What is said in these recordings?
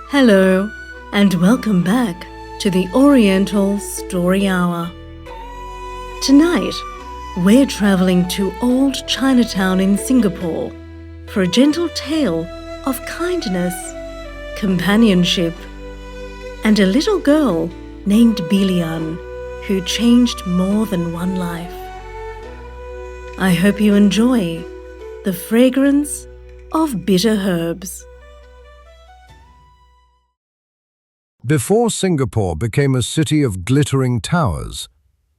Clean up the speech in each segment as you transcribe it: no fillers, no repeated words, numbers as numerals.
Hello, and welcome back to the Oriental Story Hour. Tonight, we're traveling to old Chinatown in Singapore for a gentle tale of kindness, companionship, and a little girl named Bee-Lian who changed more than one life. I hope you enjoy the fragrance of bitter herbs. Before Singapore became a city of glittering towers,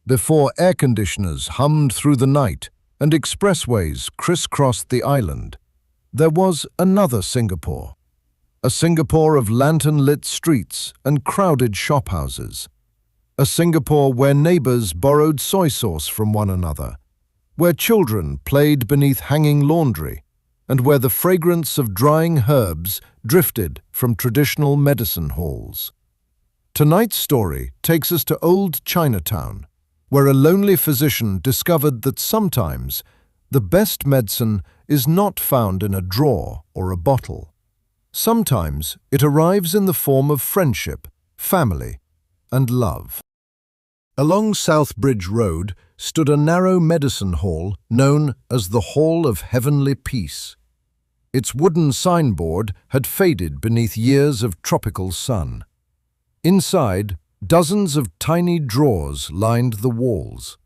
before air conditioners hummed through the night and expressways crisscrossed the island, there was another Singapore. A Singapore of lantern-lit streets and crowded shophouses. A Singapore where neighbors borrowed soy sauce from one another, where children played beneath hanging laundry, and where the fragrance of drying herbs drifted from traditional medicine halls. Tonight's story takes us to old Chinatown, where a lonely physician discovered that sometimes the best medicine is not found in a drawer or a bottle. Sometimes it arrives in the form of friendship, family, and love. Along South Bridge Road stood a narrow medicine hall known as the Hall of Heavenly Peace. Its wooden signboard had faded beneath years of tropical sun. Inside, dozens of tiny drawers lined the walls.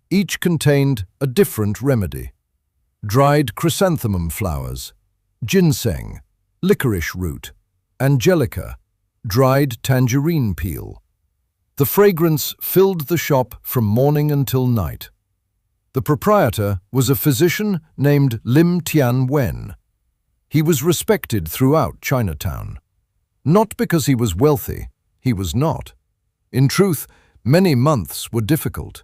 Each contained a different remedy: dried chrysanthemum flowers, ginseng, licorice root, angelica, dried tangerine peel. The fragrance filled the shop from morning until night. The proprietor was a physician named Lim Tian-Wen. He was respected throughout Chinatown. Not because he was wealthy, he was not. In truth, many months were difficult.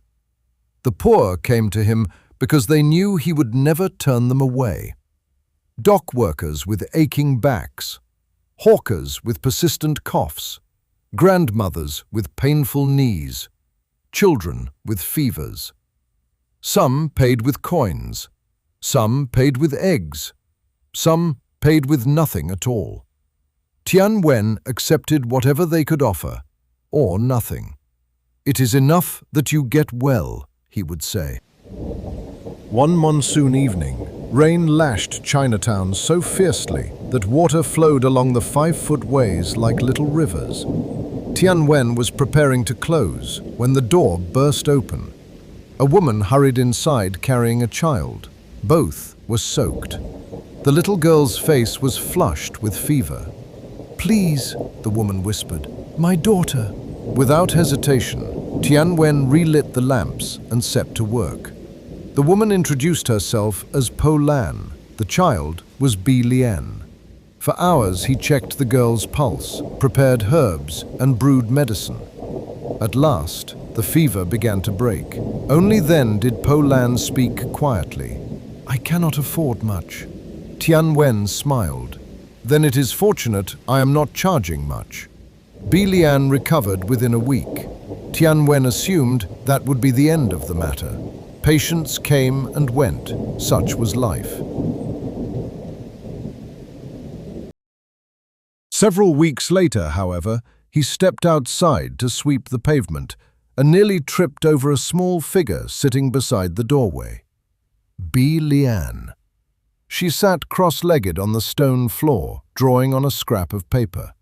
The poor came to him because they knew he would never turn them away. Dock workers with aching backs, hawkers with persistent coughs, grandmothers with painful knees, children with fevers. Some paid with coins, some paid with eggs, some paid with nothing at all. Tian-Wen accepted whatever they could offer, or nothing. "It is enough that you get well," he would say. One monsoon evening, rain lashed Chinatown so fiercely that water flowed along the 5-foot ways like little rivers. Tian-Wen was preparing to close when the door burst open. A woman hurried inside carrying a child. Both were soaked. The little girl's face was flushed with fever. "Please," the woman whispered, "my daughter." Without hesitation, Tian-Wen relit the lamps and set to work. The woman introduced herself as Poh-Lan. The child was Bee-Lian. For hours he checked the girl's pulse, prepared herbs, and brewed medicine. At last, the fever began to break. Only then did Poh-Lan speak quietly. "I cannot afford much." Tian-Wen smiled. "Then it is fortunate I am not charging much." Bee-Lian recovered within a week. Tian-Wen assumed that would be the end of the matter. Patients came and went. Such was life. Several weeks later, however, he stepped outside to sweep the pavement and nearly tripped over a small figure sitting beside the doorway. Bee-Lian. She sat cross-legged on the stone floor, drawing on a scrap of paper.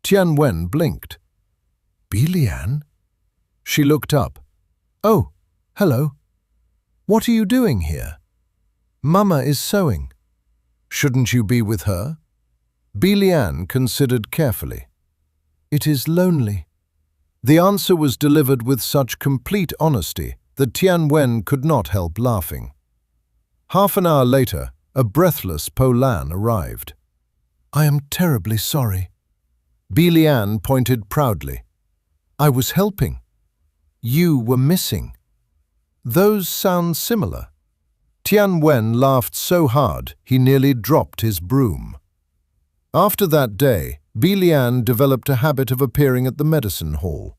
Tian-Wen blinked. "Bee-Lian?" She looked up. "Oh, hello. What are you doing here?" "Mama is sewing." "Shouldn't you be with her?" Bee-Lian considered carefully. "It is lonely." The answer was delivered with such complete honesty that Tian-Wen could not help laughing. Half an hour later, a breathless Poh-Lan arrived. "I am terribly sorry." Bee-Lian pointed proudly. "I was helping. You were missing." "Those sound similar." Tian-Wen laughed so hard he nearly dropped his broom. After that day, Bee-Lian developed a habit of appearing at the medicine hall.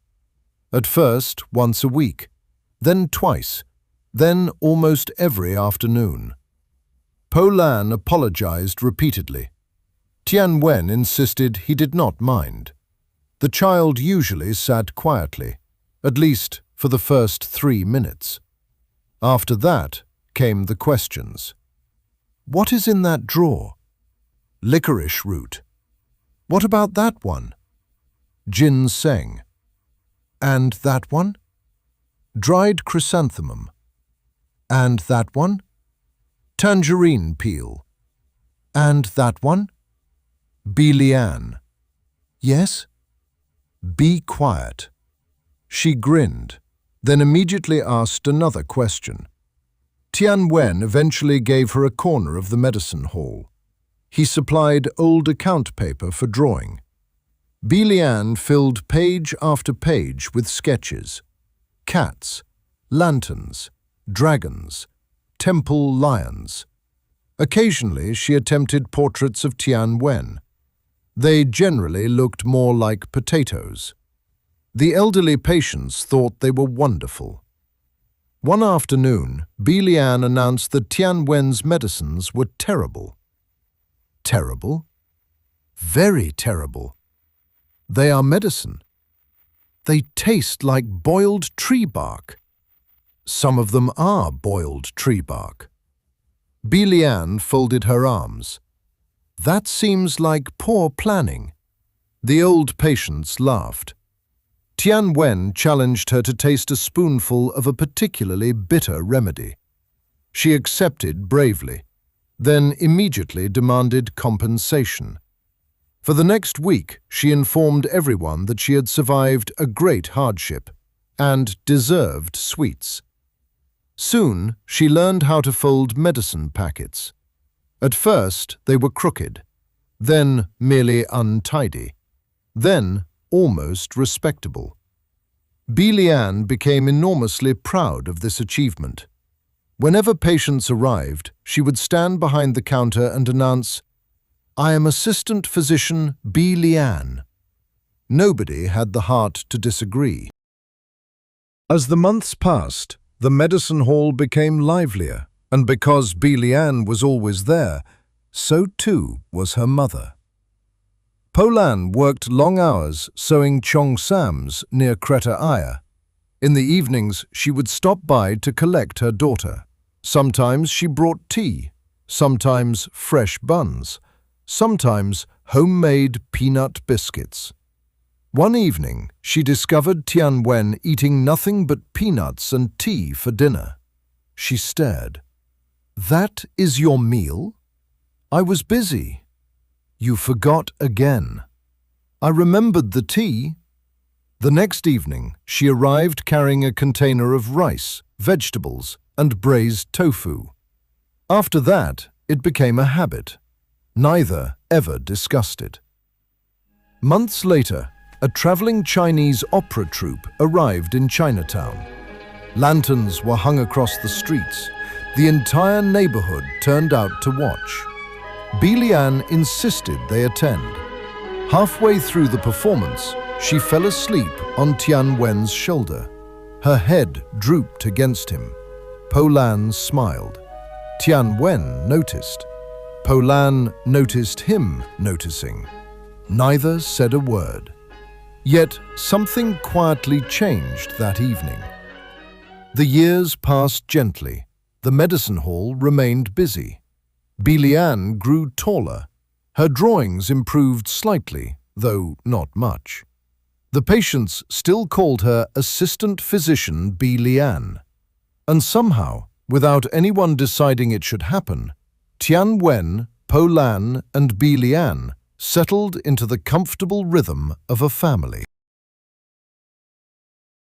At first, once a week, then twice, then almost every afternoon. Poh-Lan apologized repeatedly. Tian-Wen insisted he did not mind. The child usually sat quietly, at least for the first 3 minutes. After that came the questions. What is in that drawer? Licorice root. What about that one? Ginseng. And that one? Dried chrysanthemum. And that one? Tangerine peel. And that one? Bee-Lian. Yes? Be quiet. She grinned, then immediately asked another question. Tian-Wen eventually gave her a corner of the medicine hall. He supplied old account paper for drawing. Bee-Lian filled page after page with sketches. Cats, lanterns, dragons, temple lions. Occasionally she attempted portraits of Tian-Wen. They generally looked more like potatoes. The elderly patients thought they were wonderful. One afternoon, Bee-Lian announced that Tian-Wen's medicines were terrible. Terrible? Very terrible. They are medicine. They taste like boiled tree bark. Some of them are boiled tree bark. Bee-Lian folded her arms. That seems like poor planning. The old patients laughed. Tian-Wen challenged her to taste a spoonful of a particularly bitter remedy. She accepted bravely, then immediately demanded compensation. For the next week, she informed everyone that she had survived a great hardship and deserved sweets. Soon, she learned how to fold medicine packets. At first, they were crooked, then merely untidy, then almost respectable. Bee-Lian became enormously proud of this achievement. Whenever patients arrived, she would stand behind the counter and announce, "I am Assistant Physician Bee-Lian." Nobody had the heart to disagree. As the months passed, the medicine hall became livelier, and because Bee-Lian was always there, so too was her mother. Poh-Lan worked long hours sewing cheongsams near Kreta Aya. In the evenings, she would stop by to collect her daughter. Sometimes she brought tea, sometimes fresh buns, sometimes homemade peanut biscuits. One evening, she discovered Tian-Wen eating nothing but peanuts and tea for dinner. She stared. "That is your meal? I was busy." "You forgot again." "I remembered the tea." The next evening, she arrived carrying a container of rice, vegetables, and braised tofu. After that, it became a habit. Neither ever discussed it. Months later, a traveling Chinese opera troupe arrived in Chinatown. Lanterns were hung across the streets. The entire neighborhood turned out to watch. Bee-Lian insisted they attend. Halfway through the performance, she fell asleep on Tian-Wen's shoulder. Her head drooped against him. Poh-Lan smiled. Tian-Wen noticed. Poh-Lan noticed him noticing. Neither said a word. Yet something quietly changed that evening. The years passed gently. The medicine hall remained busy. Bee-Lian grew taller. Her drawings improved slightly, though not much. The patients still called her Assistant Physician Bee-Lian. And somehow, without anyone deciding it should happen, Tian-Wen, Poh-Lan, and Bee-Lian settled into the comfortable rhythm of a family.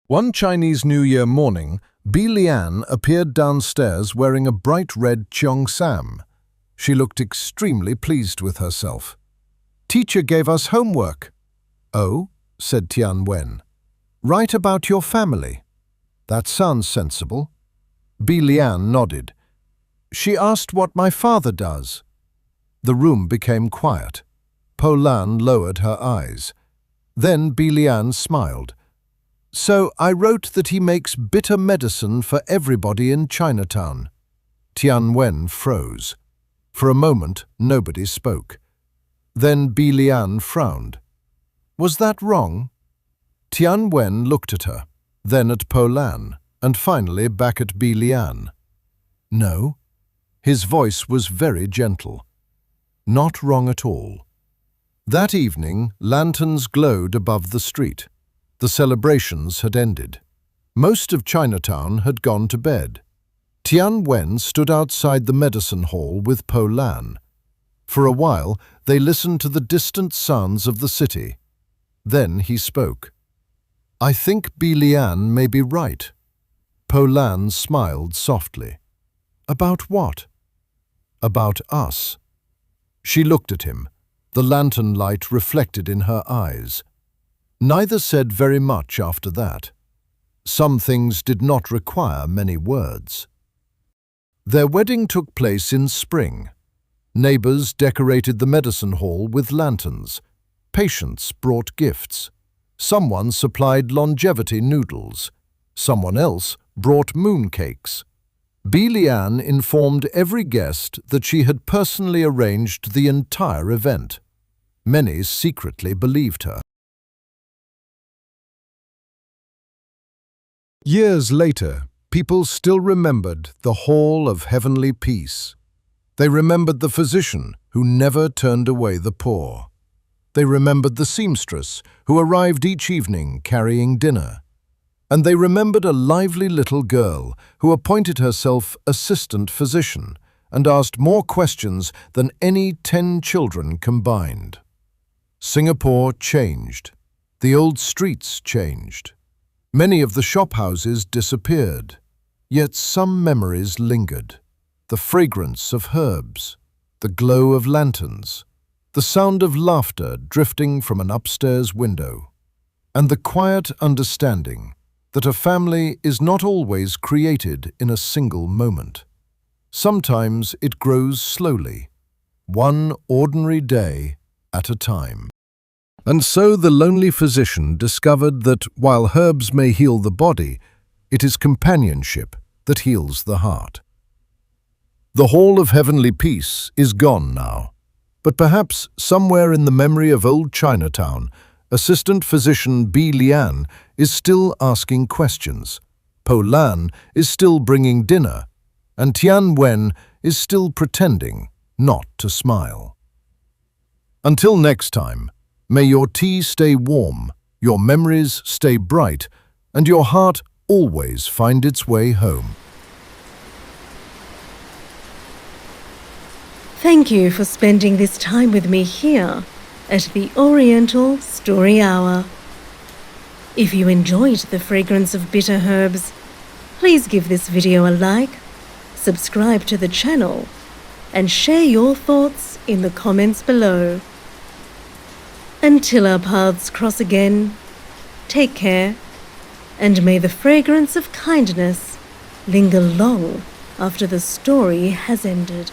One Chinese New Year morning, Bee-Lian appeared downstairs wearing a bright red cheongsam. She looked extremely pleased with herself. "Teacher gave us homework." "Oh?" said Tian-Wen. "Write about your family." "That sounds sensible." Bee-Lian nodded. "She asked what my father does." The room became quiet. Poh-Lan lowered her eyes. Then Bee-Lian smiled. "So I wrote that he makes bitter medicine for everybody in Chinatown." Tian-Wen froze. For a moment, nobody spoke. Then Bee-Lian frowned. Was that wrong? Tian-Wen looked at her, then at Poh-Lan, and finally back at Bee-Lian. No. His voice was very gentle. Not wrong at all. That evening, lanterns glowed above the street. The celebrations had ended. Most of Chinatown had gone to bed. Tian-Wen stood outside the medicine hall with Poh-Lan. For a while, they listened to the distant sounds of the city. Then he spoke. I think Bee-Lian may be right. Poh-Lan smiled softly. About what? About us. She looked at him, the lantern light reflected in her eyes. Neither said very much after that. Some things did not require many words. Their wedding took place in spring. Neighbors decorated the medicine hall with lanterns. Patients brought gifts. Someone supplied longevity noodles. Someone else brought mooncakes. Bee-Lian informed every guest that she had personally arranged the entire event. Many secretly believed her. Years later, people still remembered the Hall of Heavenly Peace. They remembered the physician who never turned away the poor. They remembered the seamstress who arrived each evening carrying dinner. And they remembered a lively little girl who appointed herself assistant physician and asked more questions than any 10 children combined. Singapore changed. The old streets changed. Many of the shophouses disappeared, yet some memories lingered. The fragrance of herbs, the glow of lanterns, the sound of laughter drifting from an upstairs window, and the quiet understanding that a family is not always created in a single moment. Sometimes it grows slowly, one ordinary day at a time. And so the lonely physician discovered that while herbs may heal the body, it is companionship that heals the heart. The Hall of Heavenly Peace is gone now, but perhaps somewhere in the memory of old Chinatown, assistant physician Bee-Lian is still asking questions, Poh-Lan is still bringing dinner, and Tian-Wen is still pretending not to smile. Until next time, may your tea stay warm, your memories stay bright, and your heart always find its way home. Thank you for spending this time with me here at the Oriental Story Hour. If you enjoyed the fragrance of bitter herbs, please give this video a like, subscribe to the channel, and share your thoughts in the comments below. Until our paths cross again, take care, and may the fragrance of kindness linger long after the story has ended.